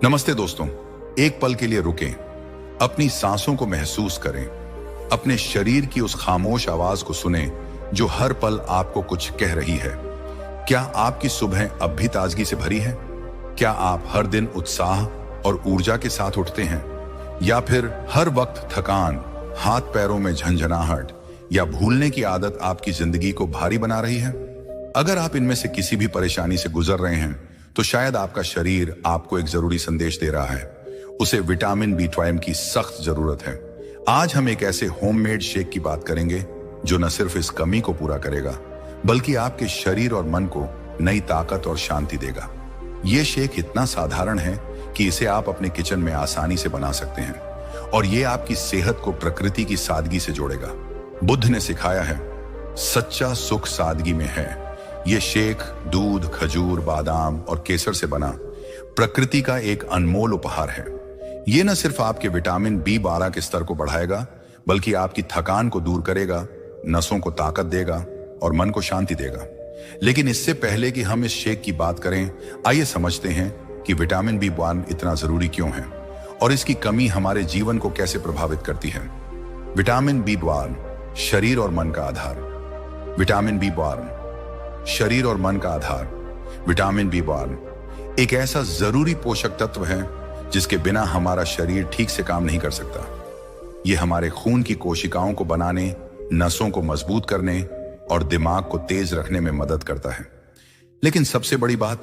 नमस्ते दोस्तों, एक पल के लिए रुकें, अपनी सांसों को महसूस करें, अपने शरीर की उस खामोश आवाज को सुनें जो हर पल आपको कुछ कह रही है। क्या आपकी सुबह अब भी ताजगी से भरी है? क्या आप हर दिन उत्साह और ऊर्जा के साथ उठते हैं, या फिर हर वक्त थकान, हाथ पैरों में झंझनाहट या भूलने की आदत आपकी जिंदगी को भारी बना रही है? अगर आप इनमें से किसी भी परेशानी से गुजर रहे हैं तो शायद आपका शरीर आपको एक जरूरी संदेश दे रहा है। उसे विटामिन B12 की सख्त जरूरत है। आज हम एक ऐसे होममेड शेक की बात करेंगे जो न सिर्फ इस कमी को पूरा करेगा बल्कि आपके शरीर और मन को नई ताकत और शांति देगा। ये शेक इतना साधारण है कि इसे आप अपने किचन में आसानी से बना सकते हैं और ये आपकी सेहत को प्रकृति की सादगी से जोड़ेगा। बुद्ध ने सिखाया है, सच्चा सुख सादगी में है। ये शेक दूध, खजूर, बादाम और केसर से बना प्रकृति का एक अनमोल उपहार है। ये न सिर्फ आपके विटामिन B12 के स्तर को बढ़ाएगा बल्कि आपकी थकान को दूर करेगा, नसों को ताकत देगा और मन को शांति देगा। लेकिन इससे पहले कि हम इस शेक की बात करें, आइए समझते हैं कि विटामिन B12 इतना जरूरी क्यों है और इसकी कमी हमारे जीवन को कैसे प्रभावित करती है। विटामिन B12 शरीर और मन का आधार। विटामिन B12 शरीर और मन का आधार। विटामिन B12 एक ऐसा जरूरी पोषक तत्व है जिसके बिना हमारा शरीर ठीक से काम नहीं कर सकता। यह हमारे खून की कोशिकाओं को बनाने, नसों को मजबूत करने और दिमाग को तेज रखने में मदद करता है। लेकिन सबसे बड़ी बात,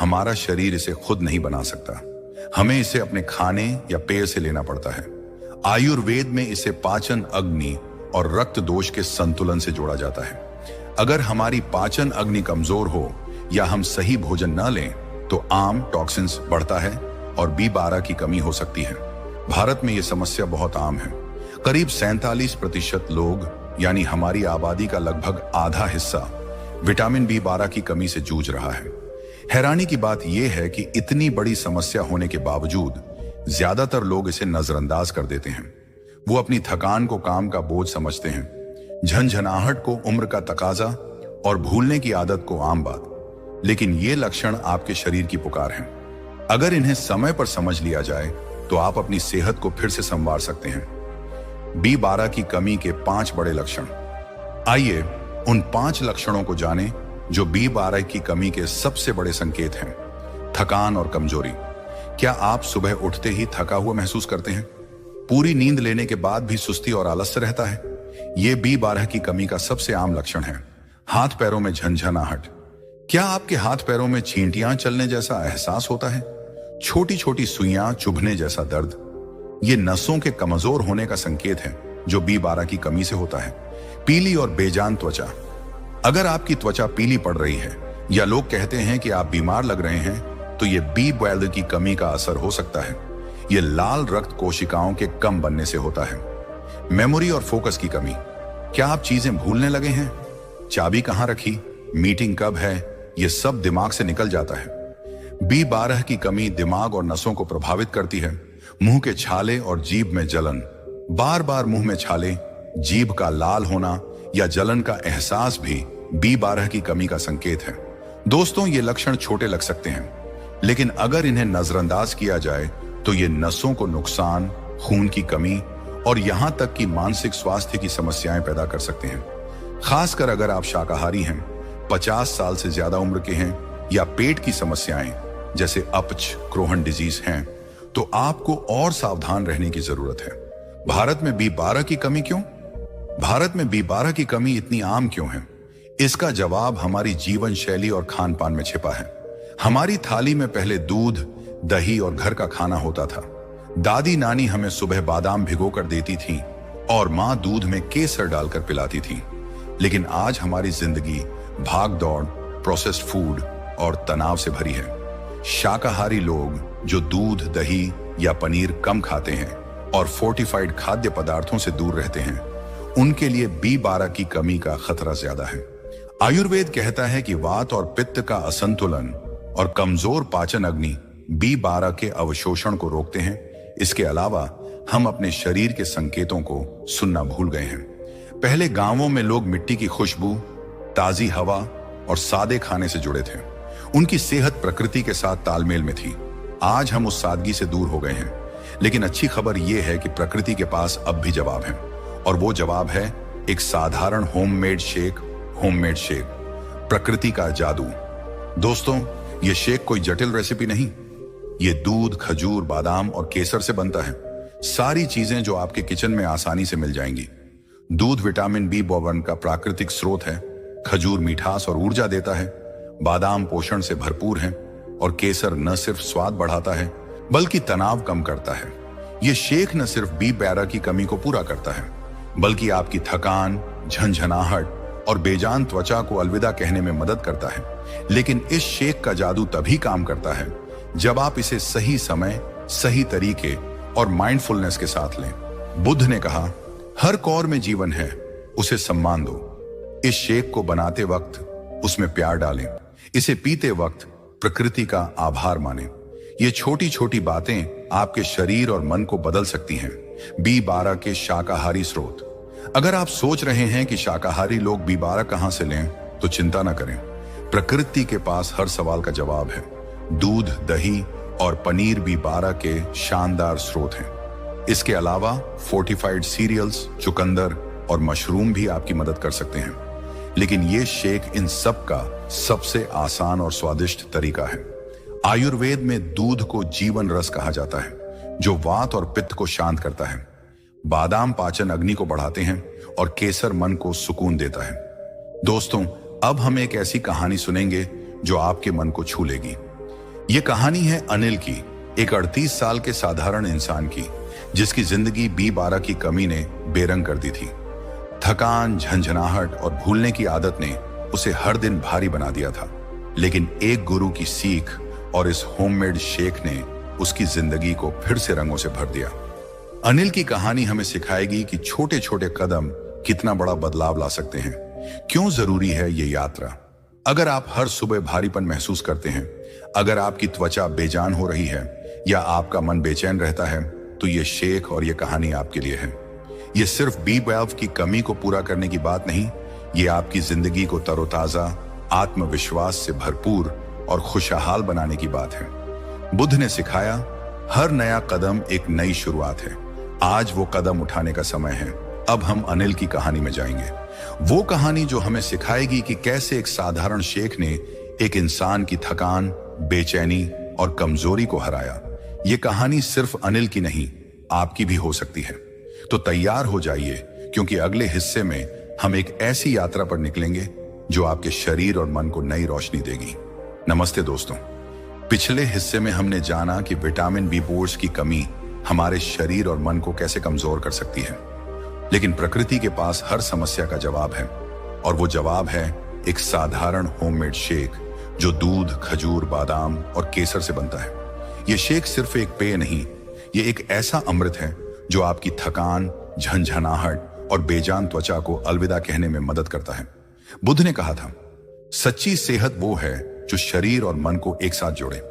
हमारा शरीर इसे खुद नहीं बना सकता। हमें इसे अपने खाने या पेय से लेना पड़ता है। आयुर्वेद में इसे पाचन अग्नि और रक्त दोष के संतुलन से जोड़ा जाता है। अगर हमारी पाचन अग्नि कमजोर हो या हम सही भोजन न लें तो आम टॉक्सिन्स बढ़ता है और B12 की कमी हो सकती है। भारत में यह समस्या बहुत आम है। करीब 47% लोग यानी हमारी आबादी का लगभग आधा हिस्सा विटामिन B12 की कमी से जूझ रहा है। हैरानी की बात यह है कि इतनी बड़ी समस्या होने के बावजूद ज्यादातर लोग इसे नजरअंदाज कर देते हैं। वो अपनी थकान को काम का बोझ समझते हैं, झंझनाहट को उम्र का तकाजा और भूलने की आदत को आम बात। लेकिन ये लक्षण आपके शरीर की पुकार हैं। अगर इन्हें समय पर समझ लिया जाए तो आप अपनी सेहत को फिर से संवार सकते हैं। B12 की कमी के 5 बड़े लक्षण। आइए उन 5 लक्षणों को जानें जो B12 की कमी के सबसे बड़े संकेत हैं। थकान और कमजोरी। क्या आप सुबह उठते ही थका हुआ महसूस करते हैं? पूरी नींद लेने के बाद भी सुस्ती और आलस्य रहता है? ये B12 की कमी का सबसे आम लक्षण है। हाथ पैरों में झंझनाहट। क्या आपके हाथ पैरों में चींटियां चलने जैसा एहसास होता है? छोटी छोटी सुइयां चुभने जैसा दर्द। ये नसों के कमजोर होने का संकेत है जो B12 की कमी से होता है। पीली और बेजान त्वचा। अगर आपकी त्वचा पीली पड़ रही है या लोग कहते हैं कि आप बीमार लग रहे हैं तो ये B12 की कमी का असर हो सकता है। ये लाल रक्त कोशिकाओं के कम बनने से होता है। मेमोरी और फोकस की कमी। क्या आप चीजें भूलने लगे हैं? चाबी कहां रखी, मीटिंग कब है, यह सब दिमाग से निकल जाता है। B12 की कमी दिमाग और नसों को प्रभावित करती है। मुंह के छाले और जीभ में जलन। बार बार मुंह में छाले, जीभ का लाल होना या जलन का एहसास भी B12 की कमी का संकेत है। दोस्तों, ये लक्षण छोटे लग सकते हैं लेकिन अगर इन्हें नजरअंदाज किया जाए तो ये नसों को नुकसान, खून की कमी और यहां तक कि मानसिक स्वास्थ्य की समस्याएं पैदा कर सकते हैं। खासकर अगर आप शाकाहारी हैं, 50 साल से ज्यादा उम्र के हैं या पेट की समस्याएं जैसे अपच, क्रोहन डिजीज हैं तो आपको और सावधान रहने की जरूरत है। भारत में B12 की कमी क्यों? भारत में B12 की कमी इतनी आम क्यों है? इसका जवाब हमारी जीवन शैली और खान पान में छिपा है। हमारी थाली में पहले दूध, दही और घर का खाना होता था। दादी नानी हमें सुबह बादाम भिगो कर देती थी और माँ दूध में केसर डालकर पिलाती थी। लेकिन आज हमारी जिंदगी भाग दौड़, प्रोसेस्ड फूड और तनाव से भरी है। शाकाहारी लोग जो दूध, दही या पनीर कम खाते हैं और फोर्टिफाइड खाद्य पदार्थों से दूर रहते हैं, उनके लिए B12 की कमी का खतरा ज्यादा है। आयुर्वेद कहता है कि वात और पित्त का असंतुलन और कमजोर पाचन अग्नि B12 के अवशोषण को रोकते हैं। इसके अलावा हम अपने शरीर के संकेतों को सुनना भूल गए हैं। पहले गांवों में लोग मिट्टी की खुशबू, ताजी हवा और सादे खाने से जुड़े थे। उनकी सेहत प्रकृति के साथ तालमेल में थी। आज हम उस सादगी से दूर हो गए हैं, लेकिन अच्छी खबर यह है कि प्रकृति के पास अब भी जवाब है, और वो जवाब है एक साधारण होममेड शेक। प्रकृति का जादू। दोस्तों, ये शेक कोई जटिल रेसिपी नहीं, ये दूध, खजूर, बादाम और केसर से बनता है। सारी चीजें जो आपके किचन में आसानी से मिल जाएंगी। दूध विटामिन B12 का प्राकृतिक स्रोत है, खजूर मिठास और ऊर्जा देता है, बादाम पोषण से भरपूर है, और केसर न सिर्फ स्वाद बढ़ाता है बल्कि तनाव कम करता है। ये शेक न सिर्फ B12 की कमी को पूरा करता है, बल्कि आपकी थकान, झंझनाहट और बेजान त्वचा को अलविदा कहने में मदद करता है। लेकिन इस शेक का जादू तभी काम करता है जब आप इसे सही समय, सही तरीके और माइंडफुलनेस के साथ लें। बुद्ध ने कहा, हर कौर में जीवन है, उसे सम्मान दो। इस शेक को बनाते वक्त उसमें प्यार डालें, इसे पीते वक्त प्रकृति का आभार मानें। ये छोटी छोटी बातें आपके शरीर और मन को बदल सकती हैं। B12 के शाकाहारी स्रोत। अगर आप सोच रहे हैं कि शाकाहारी लोग B12 कहां से लें, तो चिंता न करें। प्रकृति के पास हर सवाल का जवाब है। दूध, दही और पनीर B12 के शानदार स्रोत हैं। इसके अलावा फोर्टिफाइड सीरियल्स, चुकंदर और मशरूम भी आपकी मदद कर सकते हैं। लेकिन ये शेक इन सब का सबसे आसान और स्वादिष्ट तरीका है। आयुर्वेद में दूध को जीवन रस कहा जाता है, जो वात और पित्त को शांत करता है। बादाम पाचन अग्नि को बढ़ाते हैं और केसर मन को सुकून देता है। दोस्तों, अब हम एक ऐसी कहानी सुनेंगे जो आपके मन को छू लेगी। ये कहानी है अनिल की, एक 38 साल के साधारण इंसान की, जिसकी जिंदगी B12 की कमी ने बेरंग कर दी थी। थकान, झंझनाहट और भूलने की आदत ने उसे हर दिन भारी बना दिया था। लेकिन एक गुरु की सीख और इस होममेड शेक ने उसकी जिंदगी को फिर से रंगों से भर दिया। अनिल की कहानी हमें सिखाएगी कि छोटे छोटे कदम कितना बड़ा बदलाव ला सकते हैं। क्यों जरूरी है ये यात्रा। अगर आप हर सुबह भारीपन महसूस करते हैं, अगर आपकी त्वचा बेजान हो रही है या आपका मन बेचैन रहता है, तो ये शेक और ये कहानी आपके लिए है। ये सिर्फ B12 की कमी को पूरा करने की बात नहीं, ये आपकी जिंदगी को तरोताजा, आत्मविश्वास से भरपूर और खुशहाल बनाने की बात है। बुद्ध ने सिखाया, हर नया कदम एक नई शुरुआत है। आज वो कदम उठाने का समय है। अब हम अनिल की कहानी में जाएंगे, वो कहानी जो हमें सिखाएगी कि कैसे एक साधारण शेक ने एक इंसान की थकान, बेचैनी और कमजोरी को हराया। ये कहानी सिर्फ अनिल की नहीं, आपकी भी हो सकती है। तो तैयार हो जाइए, क्योंकि अगले हिस्से में हम एक ऐसी यात्रा पर निकलेंगे जो आपके शरीर और मन को नई रोशनी देगी। नमस्ते दोस्तों, पिछले हिस्से में हमने जाना कि विटामिन B12 की कमी हमारे शरीर और मन को कैसे कमजोर कर सकती है। लेकिन प्रकृति के पास हर समस्या का जवाब है, और वो जवाब है एक साधारण होममेड शेक जो दूध, खजूर, बादाम और केसर से बनता है। ये शेक सिर्फ एक पेय नहीं, ये एक ऐसा अमृत है जो आपकी थकान, झंझनाहट और बेजान त्वचा को अलविदा कहने में मदद करता है। बुद्ध ने कहा था, सच्ची सेहत वो है जो शरीर और मन को एक साथ जोड़े।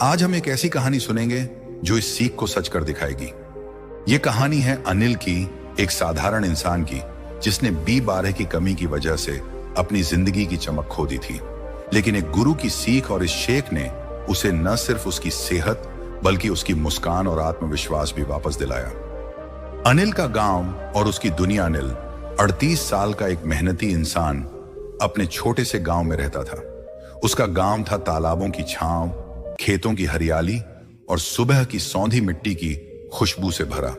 आज हम एक ऐसी कहानी सुनेंगे जो इस सीख को सच कर दिखाएगी। ये कहानी है अनिल की, एक साधारण इंसान की, जिसने B12 की कमी की वजह से अपनी जिंदगी की चमक खो दी थी। लेकिन एक गुरु की सीख और इस शेक ने उसे न सिर्फ उसकी सेहत बल्कि उसकी मुस्कान और आत्मविश्वास भी वापस दिलाया। अनिल का गांव और उसकी दुनिया। अनिल 38 साल का एक मेहनती इंसान अपने छोटे से गांव में रहता था। उसका गांव था तालाबों की छांव, खेतों की हरियाली और सुबह की सौंधी मिट्टी की खुशबू से भरा।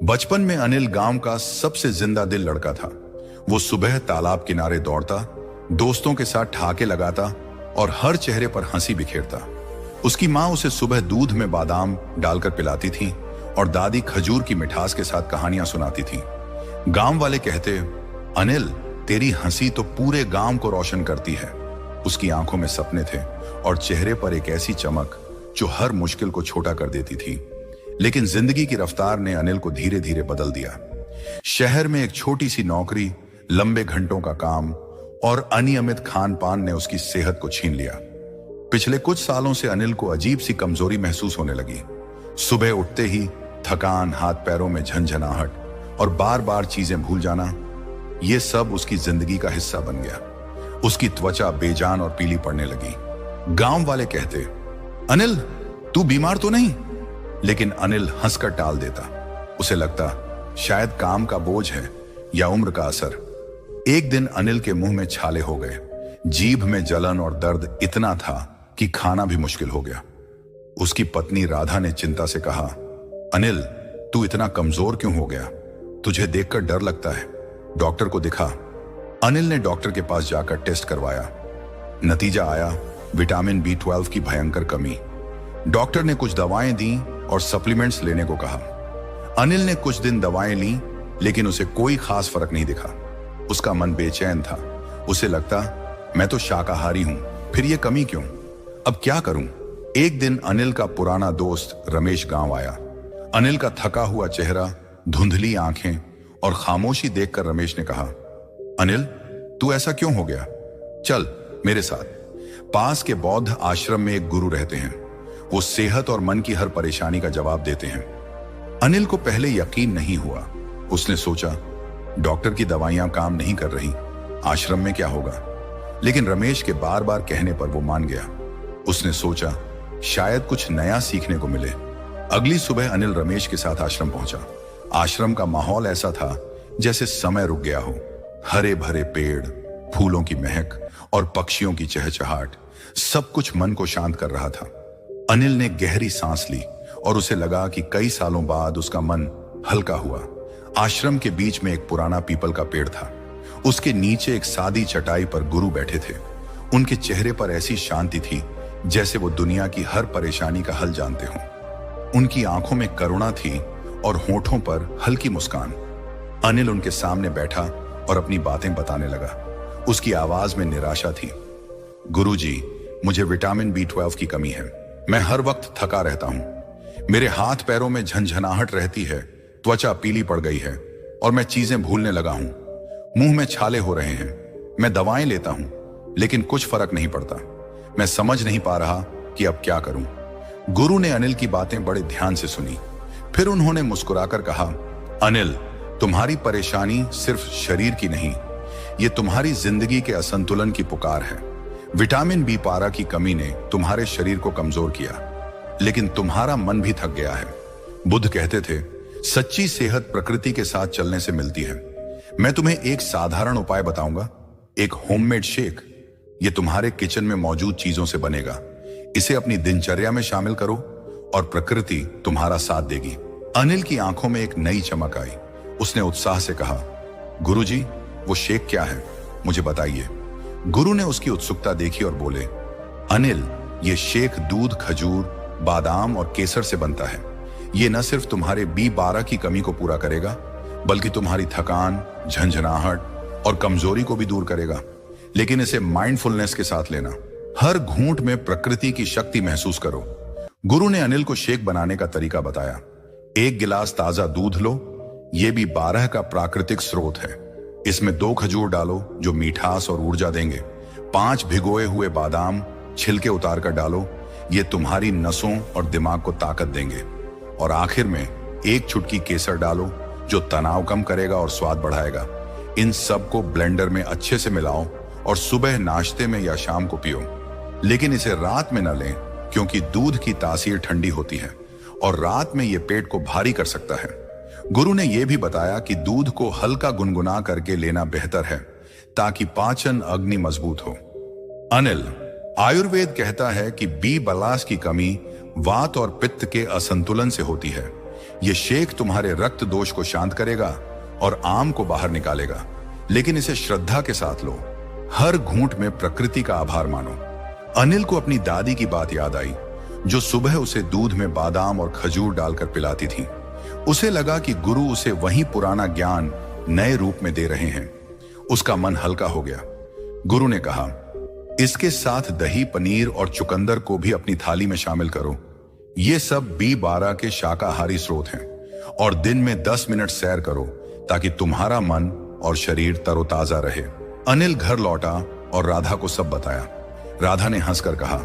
बचपन में अनिल गांव का सबसे जिंदा दिल लड़का था। वो सुबह तालाब किनारे दौड़ता, दोस्तों के साथ ठहाके लगाता और हर चेहरे पर हंसी बिखेरता। उसकी माँ उसे सुबह दूध में बादाम डालकर पिलाती थी और दादी खजूर की मिठास के साथ कहानियां सुनाती थी। गांव वाले कहते, अनिल तेरी हंसी तो पूरे गांव को रोशन करती है। उसकी आंखों में सपने थे और चेहरे पर एक ऐसी चमक जो हर मुश्किल को छोटा कर देती थी। लेकिन जिंदगी की रफ्तार ने अनिल को धीरे धीरे बदल दिया। शहर में एक छोटी सी नौकरी, लंबे घंटों का काम और अनियमित खान पान ने उसकी सेहत को छीन लिया। पिछले कुछ सालों से अनिल को अजीब सी कमजोरी महसूस होने लगी। सुबह उठते ही थकान, हाथ पैरों में झंझनाहट और बार बार चीजें भूल जाना, ये सब उसकी जिंदगी का हिस्सा बन गया। उसकी त्वचा बेजान और पीली पड़ने लगी। गांव वाले कहते, अनिल तू बीमार तो नहीं? लेकिन अनिल हंसकर टाल देता। उसे लगता शायद काम का बोझ है या उम्र का असर। एक दिन अनिल के मुंह में छाले हो गए, जीभ में जलन और दर्द इतना था कि खाना भी मुश्किल हो गया। उसकी पत्नी राधा ने चिंता से कहा, अनिल, तू इतना कमजोर क्यों हो गया? तुझे देखकर डर लगता है, डॉक्टर को दिखा। अनिल ने डॉक्टर के पास जाकर टेस्ट करवाया। नतीजा आया विटामिन B12 की भयंकर कमी। डॉक्टर ने कुछ दवाएं दी और सप्लीमेंट्स लेने को कहा। अनिल ने कुछ दिन दवाएं ली, लेकिन उसे कोई खास फर्क नहीं दिखा। उसका मन बेचैन था। उसे लगता मैं तो शाकाहारी हूं, फिर ये कमी क्यों? अब क्या करूं? एक दिन अनिल का पुराना दोस्त रमेश गांव आया। अनिल का थका हुआ चेहरा, धुंधली आंखें और खामोशी देखकर रमेश ने कहा, अनिल, तू ऐसा क्यों हो गया? चल मेरे साथ। पास के बौद्ध आश्रम में एक गुरु रहते हैं। वो सेहत और मन की हर परेशानी का जवाब देते हैं। अनिल को पहले यकीन नहीं हुआ। उसने सोचा डॉक्टर की दवाइयां काम नहीं कर रही, आश्रम में क्या होगा? लेकिन रमेश के बार बार कहने पर वो मान गया। उसने सोचा शायद कुछ नया सीखने को मिले। अगली सुबह अनिल रमेश के साथ आश्रम पहुंचा। आश्रम का माहौल ऐसा था जैसे समय रुक गया हो। हरे भरे पेड़, फूलों की महक और पक्षियों की चहचहाट, सब कुछ मन को शांत कर रहा था। अनिल ने गहरी सांस ली और उसे लगा कि कई सालों बाद उसका मन हल्का हुआ। आश्रम के बीच में एक पुराना पीपल का पेड़ था। उसके नीचे एक सादी चटाई पर गुरु बैठे थे। उनके चेहरे पर ऐसी शांति थी जैसे वो दुनिया की हर परेशानी का हल जानते हों। उनकी आंखों में करुणा थी और होठों पर हल्की मुस्कान। अनिल उनके सामने बैठा और अपनी बातें बताने लगा। उसकी आवाज में निराशा थी। गुरुजी, मुझे विटामिन B12 की कमी है। मैं हर वक्त थका रहता हूं। मेरे हाथ पैरों में झंझनाहट रहती है, त्वचा पीली पड़ गई है और मैं चीजें भूलने लगा हूं। मुंह में छाले हो रहे हैं। मैं दवाएं लेता हूं, लेकिन कुछ फर्क नहीं पड़ता। मैं समझ नहीं पा रहा कि अब क्या करूं। गुरु ने अनिल की बातें बड़े ध्यान से सुनी। फिर उन्होंने मुस्कुराकर कहा, अनिल, तुम्हारी परेशानी सिर्फ शरीर की नहीं, ये तुम्हारी जिंदगी के असंतुलन की पुकार है। विटामिन B12 की कमी ने तुम्हारे शरीर को कमजोर किया, लेकिन तुम्हारा मन भी थक गया है। बुद्ध कहते थे, सच्ची सेहत प्रकृति के साथ चलने से मिलती है। मैं तुम्हें एक साधारण उपाय बताऊंगा, एक होममेड शेक। ये तुम्हारे किचन में मौजूद चीजों से बनेगा। इसे अपनी दिनचर्या में शामिल करो और प्रकृति तुम्हारा साथ देगी। अनिल की आंखों में एक नई चमक आई। उसने उत्साह से कहा, गुरुजी, वो शेक क्या है? मुझे बताइए। गुरु ने उसकी उत्सुकता देखी और बोले, अनिल, ये शेक दूध, खजूर, बादाम और केसर से बनता है। ये न सिर्फ तुम्हारे B12 की कमी को पूरा करेगा, बल्कि तुम्हारी थकान, झंझनाहट और कमजोरी को भी दूर करेगा। लेकिन इसे माइंडफुलनेस के साथ लेना। हर घूंट में प्रकृति की शक्ति महसूस करो। गुरु ने अनिल को शेक बनाने का तरीका बताया। 1 गिलास ताजा दूध लो। यह भी 12 का प्राकृतिक स्रोत है। इसमें 2 खजूर डालो जो मिठास और ऊर्जा देंगे। 5 भिगोए हुए बादाम छिलके उतार कर डालो। ये तुम्हारी नसों और दिमाग को ताकत देंगे। और आखिर में 1 चुटकी केसर डालो जो तनाव कम करेगा और स्वाद बढ़ाएगा। इन सब को ब्लेंडर में अच्छे से मिलाओ और सुबह नाश्ते में या शाम को पियो। लेकिन इसे रात में न लें, क्योंकि दूध की तासीर ठंडी होती है और रात में यह पेट को भारी कर सकता है। गुरु ने यह भी बताया कि दूध को हल्का गुनगुना करके लेना बेहतर है, ताकि पाचन अग्नि मजबूत हो। अनिल, आयुर्वेद कहता है कि B12 की कमी वात और पित्त के असंतुलन से होती है। यह शेक तुम्हारे रक्त दोष को शांत करेगा और आम को बाहर निकालेगा। लेकिन इसे श्रद्धा के साथ लो। हर घूंट में प्रकृति का आभार मानो। अनिल को अपनी दादी की बात याद आई, जो सुबह उसे दूध में बादाम और खजूर डालकर पिलाती थी। उसे लगा कि गुरु उसे वही पुराना ज्ञान नए रूप में दे रहे हैं। उसका मन हल्का हो गया। गुरु ने कहा, इसके साथ दही, पनीर और चुकंदर को भी अपनी थाली में शामिल करो। ये सब B12 के शाकाहारी स्रोत हैं। और दिन में 10 मिनट सैर करो, ताकि तुम्हारा मन और शरीर तरोताजा रहे। अनिल घर लौटा और राधा को सब बताया। राधा ने हंसकर कहा,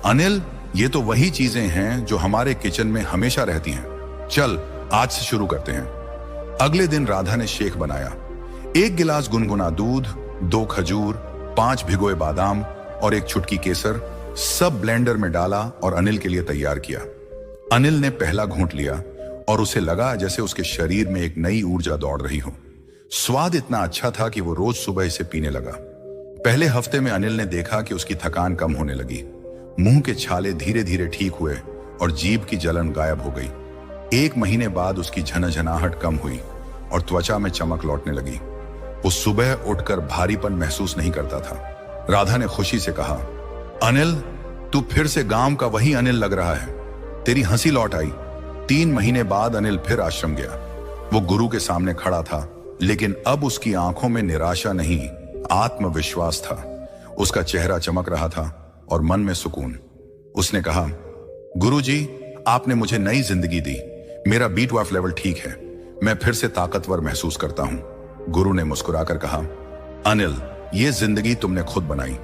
अनिल, ये तो वही चीजें हैं जो हमारे किचन में हमेशा रहती हैं। चल आज से शुरू करते हैं। अगले दिन राधा ने शेक बनाया। 1 गिलास गुनगुना दूध, 2 खजूर, 5 भिगोए बादाम और 1 चुटकी केसर सब ब्लेंडर में डाला और अनिल के लिए तैयार किया। अनिल ने पहला घूंट लिया और उसे लगा जैसे उसके शरीर में एक नई ऊर्जा दौड़ रही हो। स्वाद इतना अच्छा था कि वो रोज सुबह इसे पीने लगा। पहले हफ्ते में अनिल ने देखा कि उसकी थकान कम होने लगी, मुंह के छाले धीरे धीरे ठीक हुए और जीभ की जलन गायब हो गई। 1 महीने बाद उसकी झनझनाहट कम हुई और त्वचा में चमक लौटने लगी। वो सुबह उठकर भारीपन महसूस नहीं करता था। राधा ने खुशी से कहा, अनिल, तू फिर से गांव का वही अनिल लग रहा है। तेरी हंसी लौट आई। 3 महीने बाद अनिल फिर आश्रम गया। वो गुरु के सामने खड़ा था, लेकिन अब उसकी आंखों में निराशा नहीं, आत्मविश्वास था। उसका चेहरा चमक रहा था और मन में सुकून। उसने कहा, गुरुजी, आपने मुझे नई जिंदगी दी। मेरा B12 लेवल ठीक है। मैं फिर से ताकतवर महसूस करता हूं। गुरु ने मुस्कुराकर कहा, अनिल, ये जिंदगी तुमने खुद बनाई।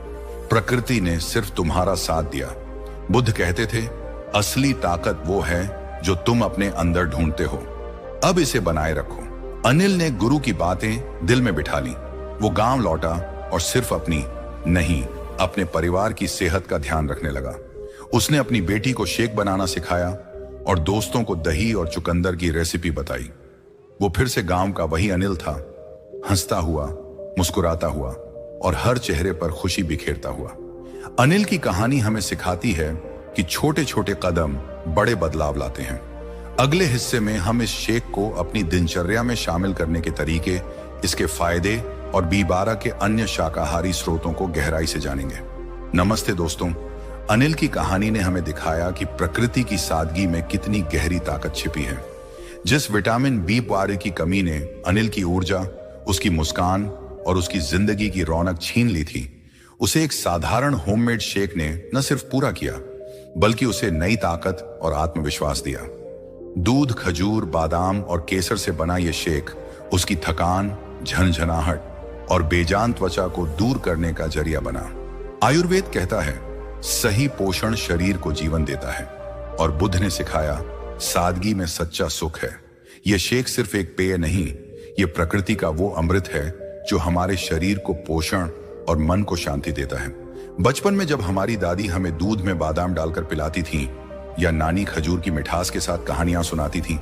प्रकृति ने सिर्फ तुम्हारा साथ दिया। बुद्ध कहते थे, असली ताकत वो है जो तुम अपने अंदर ढूंढते हो। अब इसे बनाए रखो। अनिल ने गुरु की बातें दिल में बिठा ली। वो गांव लौटा और सिर्फ अपनी नहीं, अपने परिवार की सेहत का ध्यान रखने लगा। उसने अपनी बेटी को शेक बनाना सिखाया और दोस्तों को दही और चुकंदर की रेसिपी बताई। वो फिर से गांव का वही अनिल था, हंसता हुआ, मुस्कुराता हुआ और हर चेहरे पर खुशी बिखेरता हुआ। अनिल की कहानी हमें सिखाती है कि छोटे छोटे कदम बड़े बदलाव लाते हैं। अगले हिस्से में हम इस शेक को अपनी दिनचर्या में शामिल करने के तरीके, इसके फायदे और B12 के अन्य शाकाहारी स्रोतों को गहराई से जानेंगे। नमस्ते दोस्तों, अनिल की कहानी ने हमें दिखाया कि प्रकृति की सादगी में कितनी गहरी ताकत छिपी है। जिस विटामिन B12 की कमी ने अनिल की ऊर्जा, उसकी मुस्कान और उसकी जिंदगी की रौनक छीन ली थी, उसे एक साधारण होममेड शेक ने न सिर्फ पूरा किया, बल्कि उसे नई ताकत और आत्मविश्वास दिया। दूध, खजूर, बादाम और केसर से बना यह शेक उसकी थकान, झनझनाहट और बेजान त्वचा को दूर करने का जरिया बना। आयुर्वेद कहता है, सही पोषण शरीर को जीवन देता है, और बुद्ध ने सिखाया, सादगी में सच्चा सुख है। यह शेक सिर्फ एक पेय नहीं, यह प्रकृति का वो अमृत है जो हमारे शरीर को पोषण और मन को शांति देता है। बचपन में जब हमारी दादी हमें दूध में बादाम डालकर पिलाती थी या नानी खजूर की मिठास के साथ कहानियां सुनाती थी,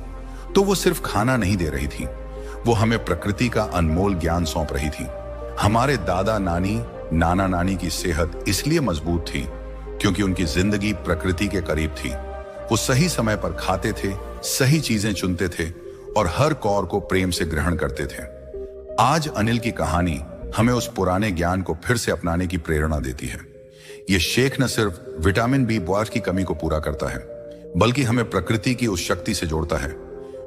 तो वो सिर्फ खाना नहीं दे रही थी, वो हमें प्रकृति का अनमोल ज्ञान सौंप रही थी। हमारे दादा नानी, नाना नानी की सेहत इसलिए मजबूत थी क्योंकि उनकी जिंदगी प्रकृति के करीब थी। वो सही समय पर खाते थे, सही चीजें चुनते थे और हर कौर को प्रेम से ग्रहण करते थे। आज अनिल की कहानी हमें उस पुराने ज्ञान को फिर से अपनाने की प्रेरणा देती है। यह शेक न सिर्फ विटामिन B12 की कमी को पूरा करता है, बल्कि हमें प्रकृति की उस शक्ति से जोड़ता है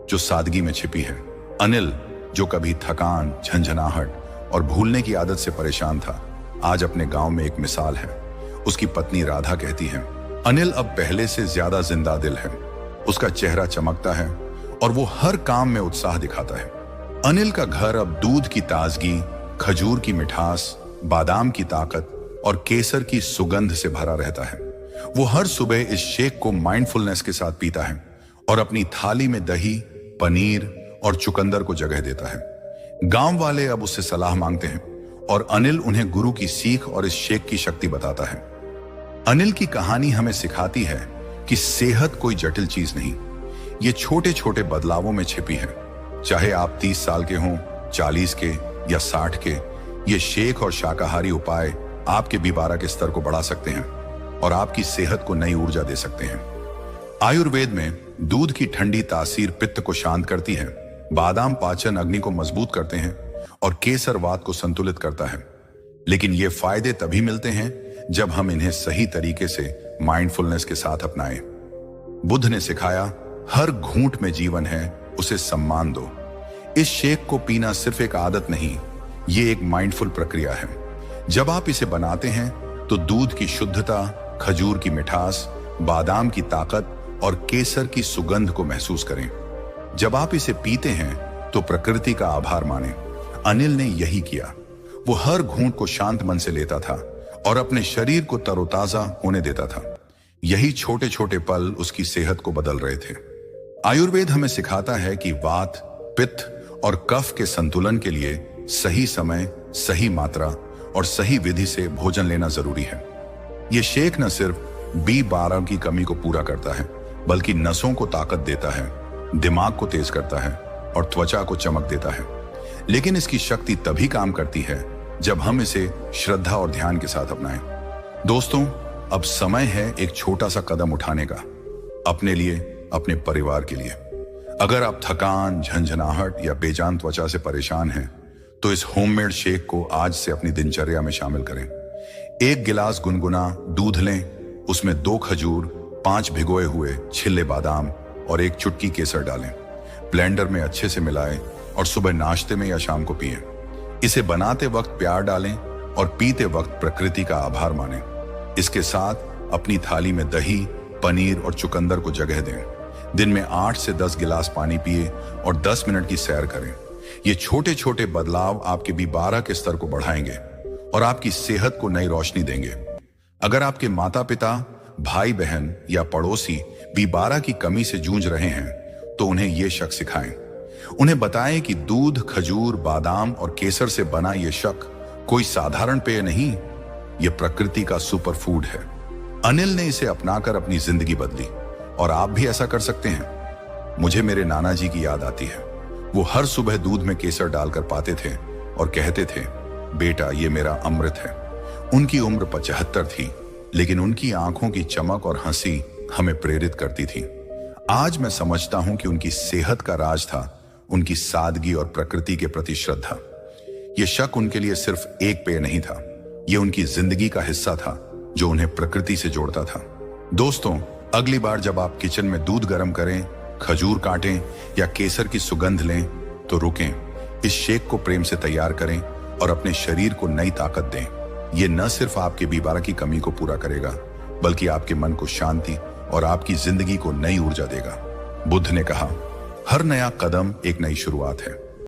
जो सादगी में छिपी है। अनिल, जो कभी थकान, झंझनाहट और भूलने की आदत से परेशान था, आज अपने गांव में एक मिसाल है। उसकी पत्नी राधा कहती है, अनिल अब पहले से ज्यादा जिंदा दिल है। उसका चेहरा चमकता है और वो हर काम में उत्साह दिखाता है। अनिल का घर अब दूध की ताजगी, खजूर की मिठास, बादाम की ताकत और केसर की सुगंध से भरा रहता है। वो हर सुबह इस शेक को माइंडफुलनेस के साथ पीता है और अपनी थाली में दही, पनीर और चुकंदर को जगह देता है। गांव वाले अब उससे सलाह मांगते हैं और अनिल उन्हें गुरु की सीख और इस शेक की शक्ति बताता है। अनिल की कहानी हमें सिखाती है कि सेहत कोई जटिल चीज नहीं, ये छोटे छोटे बदलावों में छिपी है। चाहे आप 30 साल के हों, 40 के या 60 के, ये शेक और शाकाहारी उपाय आपके B12 के स्तर को बढ़ा सकते हैं और आपकी सेहत को नई ऊर्जा दे सकते हैं। आयुर्वेद में दूध की ठंडी तासीर पित्त को शांत करती है, बादाम पाचन अग्नि को मजबूत करते हैं और केसर वात को संतुलित करता है। लेकिन ये फायदे तभी मिलते हैं जब हम इन्हें सही तरीके से माइंडफुलनेस के साथ अपनाएं। बुद्ध ने सिखाया, हर घूंट में जीवन है, उसे सम्मान दो। इस शेक को पीना सिर्फ एक आदत नहीं, ये एक माइंडफुल प्रक्रिया है। जब आप इसे बनाते हैं तो दूध की शुद्धता, खजूर की मिठास, बादाम की ताकत और केसर की सुगंध को महसूस करें। जब आप इसे पीते हैं तो प्रकृति का आभार मानें। अनिल ने यही किया। वो हर घूंट को शांत मन से लेता था और अपने शरीर को तरोताजा होने देता था। यही छोटे छोटे पल उसकी सेहत को बदल रहे थे। आयुर्वेद हमें सिखाता है कि वात, पित्त और कफ के संतुलन के लिए सही समय, सही मात्रा और सही विधि से भोजन लेना जरूरी है। ये शेक न सिर्फ B12 की कमी को पूरा करता है, बल्कि नसों को ताकत देता है, दिमाग को तेज करता है और त्वचा को चमक देता है। लेकिन इसकी शक्ति तभी काम करती है जब हम इसे श्रद्धा और ध्यान के साथ अपनाएं। दोस्तों, अब समय है एक छोटा सा कदम उठाने का, अपने लिए, अपने परिवार के लिए। अगर आप थकान, झंझनाहट या बेजान त्वचा से परेशान हैं, तो इस होममेड शेक को आज से अपनी दिनचर्या में शामिल करें। 1 गिलास गुनगुना दूध लें, उसमें 2 खजूर, 5 भिगोए हुए छिले बादाम और 1 चुटकी केसर डालें। ब्लेंडर में अच्छे से मिलाएं और सुबह नाश्ते में या शाम को पिएं। इसे बनाते वक्त प्यार डालें और पीते वक्त प्रकृति का आभार मानें। इसके साथ अपनी थाली में दही, पनीर और चुकंदर को जगह दें। दिन में 8 से 10 गिलास पानी पिए और 10 मिनट की सैर करें। ये छोटे छोटे बदलाव आपके B12 के स्तर को बढ़ाएंगे और आपकी सेहत को नई रोशनी देंगे। अगर आपके माता पिता, भाई बहन या पड़ोसी B12 की कमी से जूझ रहे हैं, तो उन्हें ये शक सिखाएं। उन्हें बताएं कि दूध, खजूर, बादाम और केसर से बना ये शक कोई साधारण पेय नहीं, ये प्रकृति का सुपर फूड है। अनिल ने इसे अपनाकर अपनी जिंदगी बदली और आप भी ऐसा कर सकते हैं। मुझे मेरे नाना जी की याद आती है। वो हर सुबह दूध में केसर डालकर पाते थे और कहते थे, बेटा ये मेरा अमृत है। उनकी उम्र 75 थी, लेकिन उनकी आंखों की चमक और हंसी हमें प्रेरित करती थी। आज मैं समझता हूं कि उनकी सेहत का राज था उनकी सादगी और प्रकृति के प्रति श्रद्धा। यह शक उनके लिए सिर्फ एक पेय नहीं था, यह उनकी जिंदगी का हिस्सा था जो उन्हें प्रकृति से जोड़ता था। दोस्तों, अगली बार जब आप किचन में दूध गर्म करें, खजूर काटें या केसर की सुगंध लें, तो रुकें, इस शेक को प्रेम से तैयार करें और अपने शरीर को नई ताकत दें। ये न सिर्फ आपके B12 की कमी को पूरा करेगा, बल्कि आपके मन को शांति और आपकी जिंदगी को नई ऊर्जा देगा। बुद्ध ने कहा, हर नया कदम एक नई शुरुआत है।